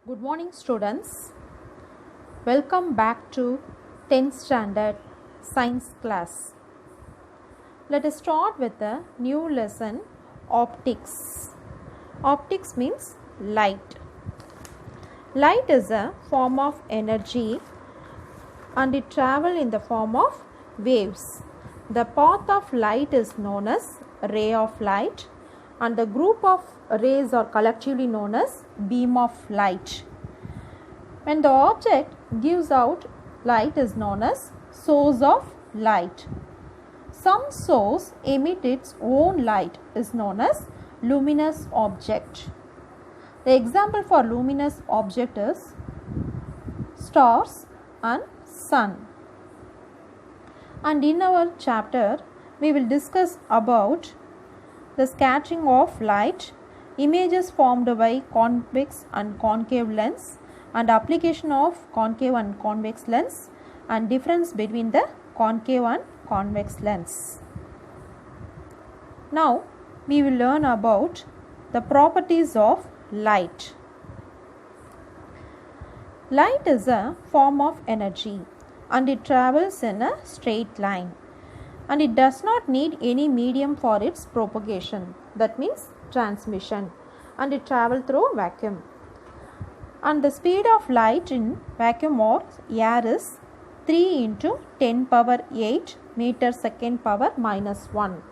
Good morning, students. Welcome back to 10th standard science class. Let us start with a new lesson, optics. Optics means light. Light is a form of energy and it travels in the form of waves. The path of light is known as ray of light and the group of rays are collectively known as beam of light. When the object gives out light is known as source of light. Some source emits its own light is known as luminous object. The example for luminous object is stars and sun. And in our chapter we will discuss about the scattering of light, images formed by convex and concave lens, and application of concave and convex lens, and difference between the concave and convex lens. Now we will learn about the properties of light. Light is a form of energy and it travels in a straight line. And it does not need any medium for its propagation, that means transmission, and it travels through vacuum. And the speed of light in vacuum or air is 3 into 10 power 8 meter second power minus 1.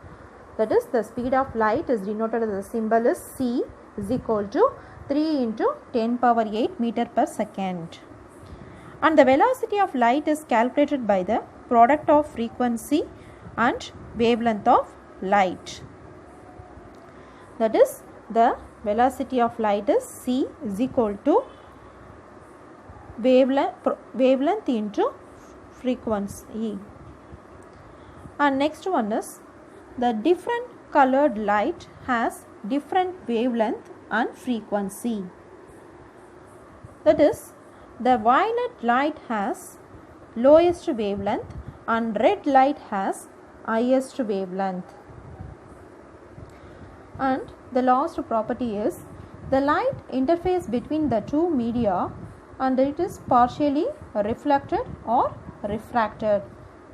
That is, the speed of light is denoted as the symbol is C is equal to 3 into 10 power 8 meter per second. And the velocity of light is calculated by the product of frequency and wavelength of light. That is, the velocity of light is C is equal to wavelength into frequency. And next one is the different colored light has different wavelength and frequency. That is, the violet light has lowest wavelength and red light has highest wavelength. And the last property is the light interface between the two media and it is partially reflected or refracted,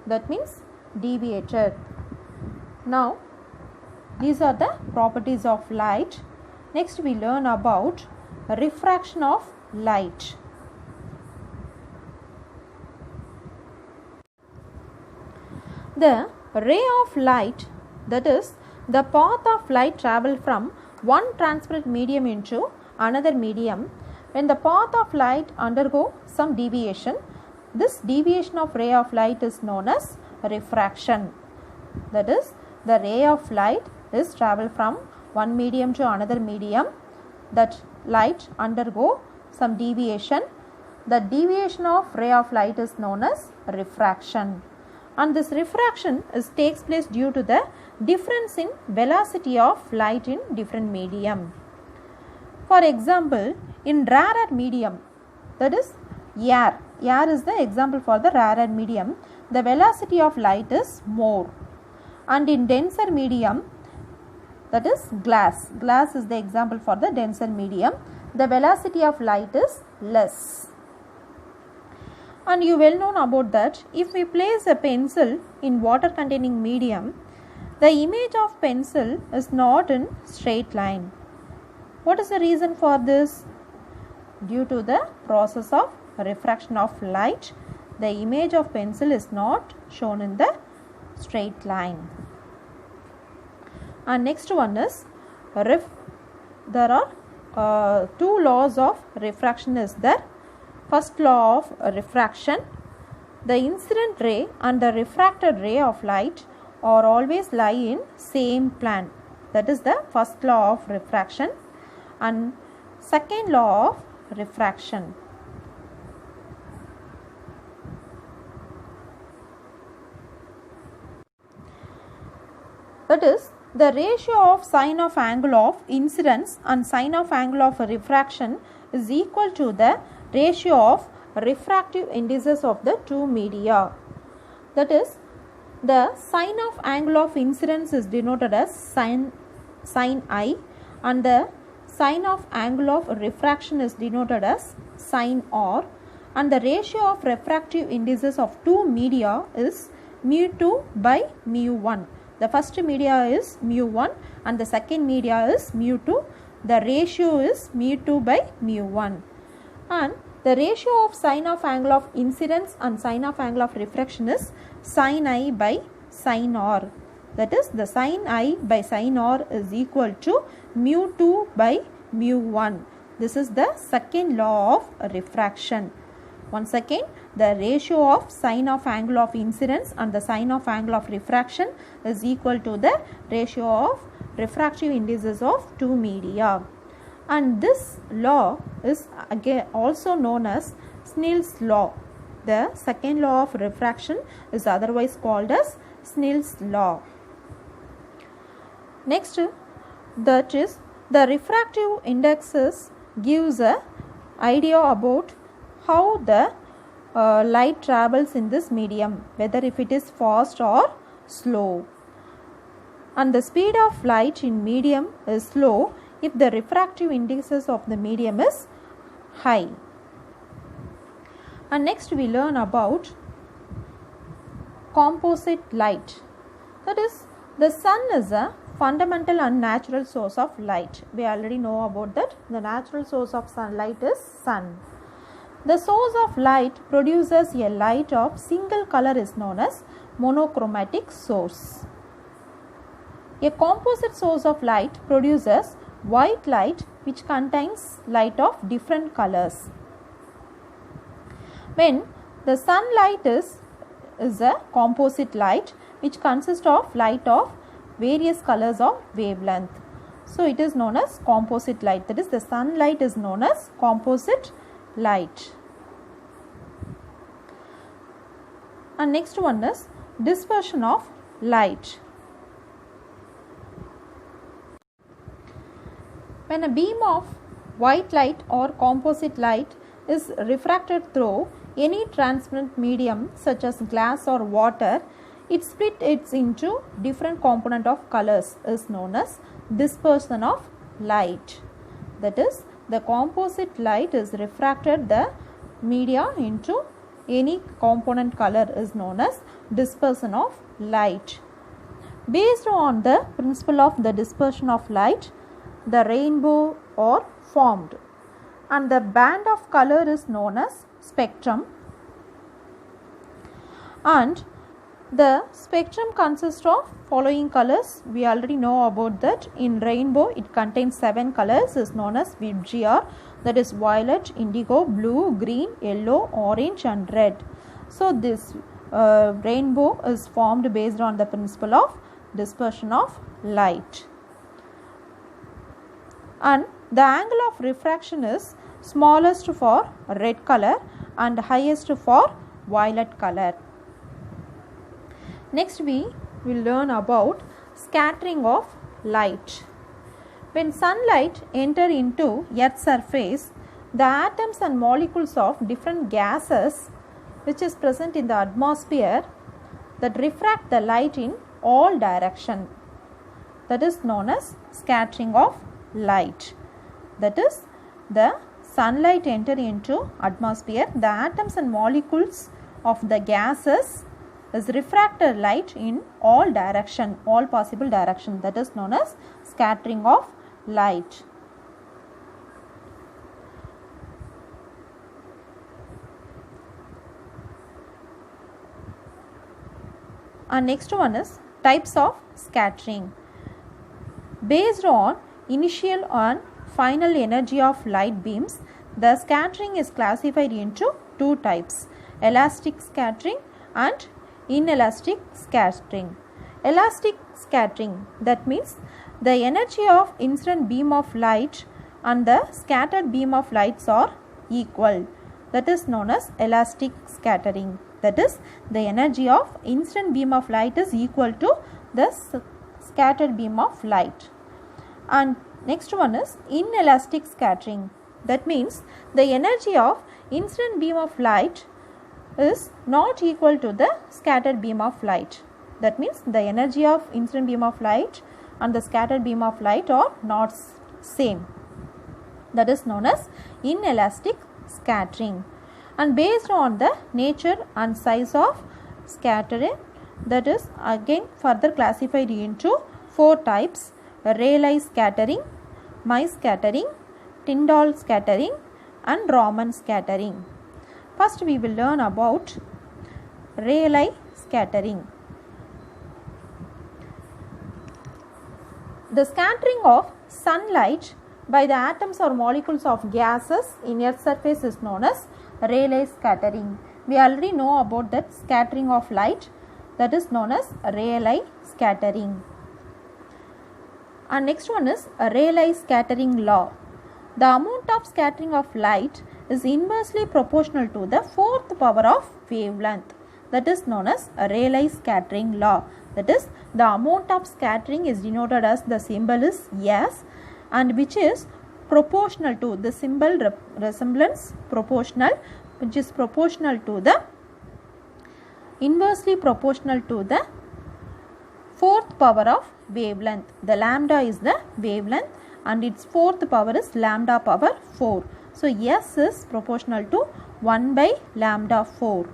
that means deviated. Now these are the properties of light. Next we learn about refraction of light. The ray of light, that is, the path of light travel from one transparent medium into another medium. When the path of light undergo some deviation, this deviation of ray of light is known as refraction. That is, the ray of light is travel from one medium to another medium. That light undergo some deviation. The deviation of ray of light is known as refraction. And this refraction takes place due to the difference in velocity of light in different medium. For example, in rarer medium, that is air is the example for the rarer medium, the velocity of light is more. And in denser medium, that is glass is the example for the denser medium, the velocity of light is less. And you well known about that if we place a pencil in water containing medium, the image of pencil is not in straight line. What is the reason for this? Due to the process of refraction of light, the image of pencil is not shown in the straight line. And next one is there are two laws of refraction is there. First law of refraction, the incident ray and the refracted ray of light are always lie in same plane. That is the first law of refraction. And second law of refraction. That is, the ratio of sine of angle of incidence and sine of angle of refraction is equal to the ratio of refractive indices of the two media. That is, the sine of angle of incidence is denoted as sine I and the Sine of angle of refraction is denoted as sin r, and the ratio of refractive indices of two media is mu2 by mu1. The first media is mu1 and the second media is mu2. The ratio is mu2 by mu1. And the ratio of sine of angle of incidence and sine of angle of refraction is sin I by sin r. That is, the sin I by sin r is equal to mu2 by mu1. This is the second law of refraction. Once again, the ratio of sine of angle of incidence and the sine of angle of refraction is equal to the ratio of refractive indices of two media. And this law is again also known as Snell's law. The second law of refraction is otherwise called as Snell's law. Next, that is, the refractive indexes gives a idea about how the light travels in this medium, whether if it is fast or slow. And the speed of light in medium is slow if the refractive indices of the medium is high. And next we learn about composite light. That is, the sun is a fundamental and natural source of light. We already know about that. The natural source of sunlight is sun. The source of light produces a light of single color is known as monochromatic source. A composite source of light produces white light which contains light of different colors. When the sunlight is a composite light which consists of light of various colors of wavelength. So it is known as composite light. That is, the sunlight is known as composite light. And next one is dispersion of light. When a beam of white light or composite light is refracted through any transparent medium such as glass or water, it splits into different component of colors is known as dispersion of light. That is, the composite light is refracted the media into any component color is known as dispersion of light. Based on the principle of the dispersion of light, the rainbow are formed, and the band of color is known as spectrum, and the spectrum consists of following colors. We already know about that. In rainbow it contains 7 colors is known as VIBGR, that is violet, indigo, blue, green, yellow, orange and red. So this rainbow is formed based on the principle of dispersion of light. And the angle of refraction is smallest for red color and highest for violet color. Next we will learn about scattering of light. When sunlight enter into Earth's surface, the atoms and molecules of different gases which is present in the atmosphere that refract the light in all direction, that is known as scattering of light. That is, the sunlight enter into atmosphere, the atoms and molecules of the gases is refracted light in all direction, all possible direction, that is known as scattering of light. And next one is types of scattering. Based on initial and final energy of light beams, the scattering is classified into two types: elastic scattering and inelastic scattering. Elastic scattering, that means the energy of incident beam of light and the scattered beam of lights are equal, that is known as elastic scattering. That is, the energy of incident beam of light is equal to the scattered beam of light. And next one is inelastic scattering. That means the energy of incident beam of light is not equal to the scattered beam of light. That means the energy of incident beam of light and the scattered beam of light are not same. that is known as inelastic scattering. And based on the nature and size of scattering, that is again further classified into 4 types: Rayleigh scattering, Mie scattering, Tyndall scattering and Raman scattering. First we will learn about Rayleigh scattering. The scattering of sunlight by the atoms or molecules of gases in Earth's surface is known as Rayleigh scattering. We already know about that scattering of light, that is known as Rayleigh scattering. And next one is Rayleigh scattering law. The amount of scattering of light is inversely proportional to the fourth power of wavelength, that is known as Rayleigh scattering law. That is, the amount of scattering is denoted as, the symbol is S, and which is proportional to the symbol resemblance proportional, which is proportional to the inversely proportional to the fourth power of wavelength. The lambda is the wavelength and its fourth power is lambda power 4. So S is proportional to 1 by lambda 4.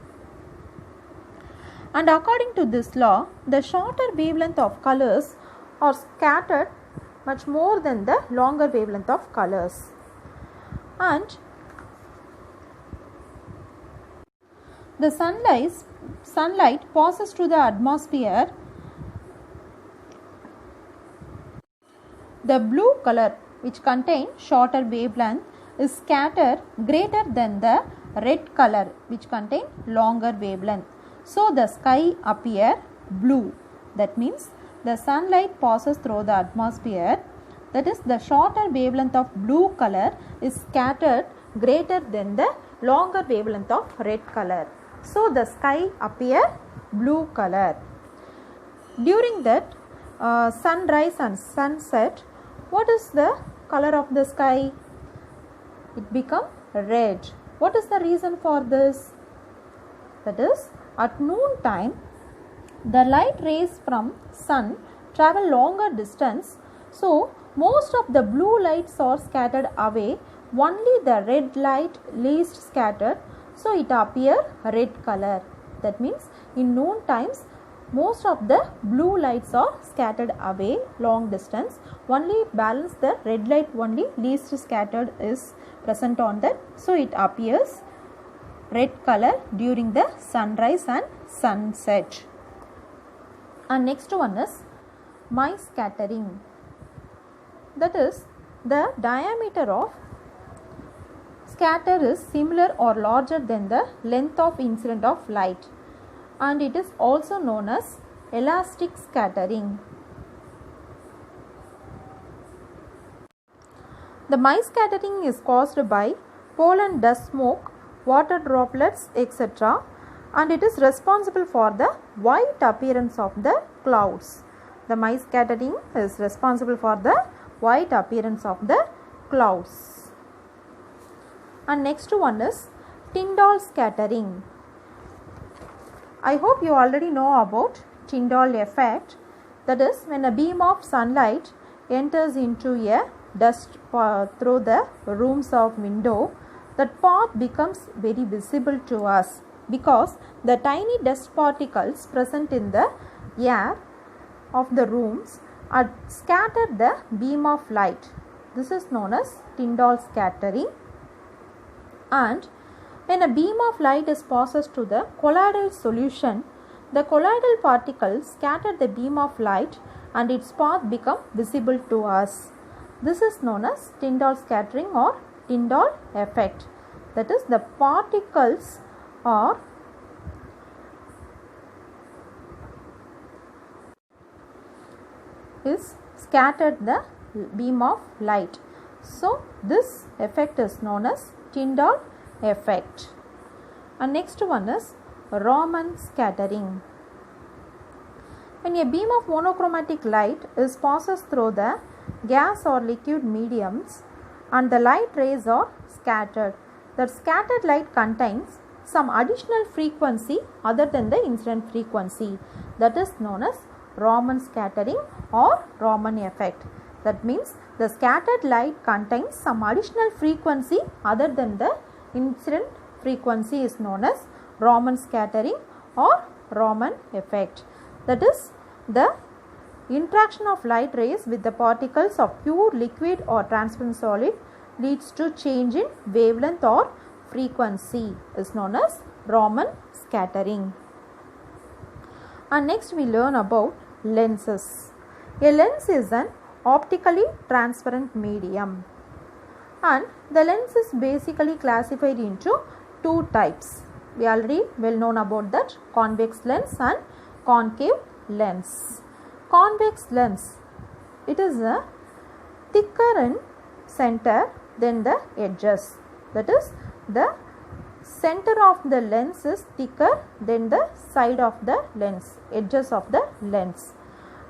And according to this law, the shorter wavelength of colors are scattered much more than the longer wavelength of colors. And the sunlight passes through the atmosphere. The blue color, which contains shorter wavelength, is scattered greater than the red color, which contains longer wavelength. So the sky appear blue. That means the sunlight passes through the atmosphere. That is, the shorter wavelength of blue color is scattered greater than the longer wavelength of red color. So the sky appear blue color. During that sunrise and sunset, what is the color of the sky? It become red. What is the reason for this? That is, at noon time, the light rays from sun travel longer distance. So most of the blue lights are scattered away. Only the red light least scattered. So it appear red color. That means in noon times, most of the blue lights are scattered away long distance. Only balance the red light only least scattered is present on that. So it appears red color during the sunrise and sunset. And next one is Mie scattering. That is, the diameter of scatter is similar or larger than the length of incident of light, and it is also known as elastic scattering. The Mie scattering is caused by pollen dust smoke, water droplets, etc., and it is responsible for the white appearance of the clouds. The Mie scattering is responsible for the white appearance of the clouds. And next one is Tyndall scattering. I hope you already know about Tyndall effect. That is, when a beam of sunlight enters into a dust through the rooms of window, that path becomes very visible to us because the tiny dust particles present in the air of the rooms are scattered the beam of light. This is known as Tyndall scattering. And when a beam of light is passes to the colloidal solution, the colloidal particles scatter the beam of light and its path become visible to us. This is known as Tyndall scattering or Tyndall effect. That is, the particles are scattered the beam of light. So this effect is known as Tyndall effect. And next one is Raman scattering. When a beam of monochromatic light is passes through the gas or liquid mediums and the light rays are scattered, the scattered light contains some additional frequency other than the incident frequency. That is known as Raman scattering or Raman effect. That means the scattered light contains some additional frequency other than the incident frequency is known as Raman scattering or Raman effect. That is, the interaction of light rays with the particles of pure liquid or transparent solid leads to change in wavelength or frequency is known as Raman scattering. And next we learn about lenses. A lens is an optically transparent medium, and the lens is basically classified into two types. We already well known about that, convex lens and concave lens. Convex lens, it is a thicker in center than the edges. That is, the center of the lens is thicker than the side of the lens, edges of the lens,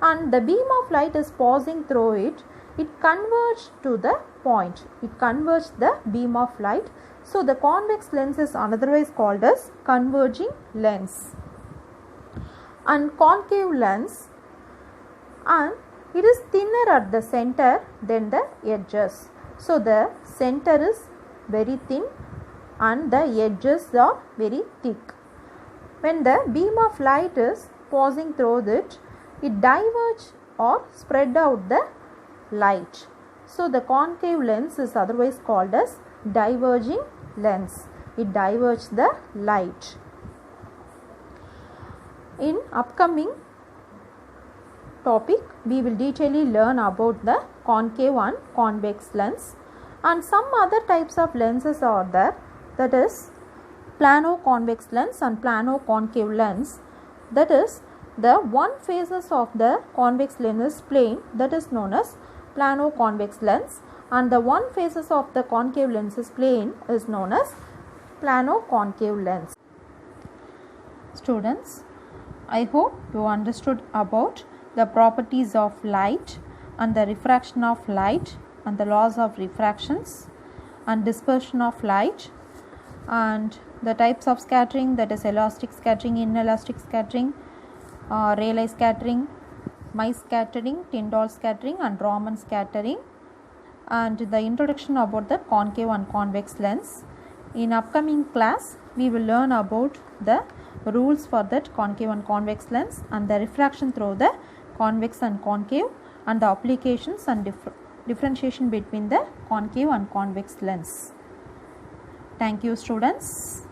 and the beam of light is passing through it. It converges to the point. It converges the beam of light. So the convex lens is otherwise called as converging lens. And concave lens, and it is thinner at the center than the edges. So the center is very thin and the edges are very thick. When the beam of light is passing through it, it diverges or spread out the light. So the concave lens is otherwise called as diverging lens. It diverges the light. In upcoming topic, we will detailedly learn about the concave and convex lens, and some other types of lenses are there, that is plano-convex lens and plano-concave lens. That is, the one faces of the convex lens is plane, that is known as plano-convex lens, and the one faces of the concave lens is plane is known as plano-concave lens. Students, I hope you understood about the properties of light and the refraction of light and the laws of refractions and dispersion of light and the types of scattering, that is elastic scattering, inelastic scattering, Rayleigh scattering, Mie scattering, Tyndall scattering and Raman scattering, and the introduction about the concave and convex lens. In upcoming class, we will learn about the rules for that concave and convex lens and the refraction through the convex and concave and the applications and differentiation between the concave and convex lens. Thank you, students.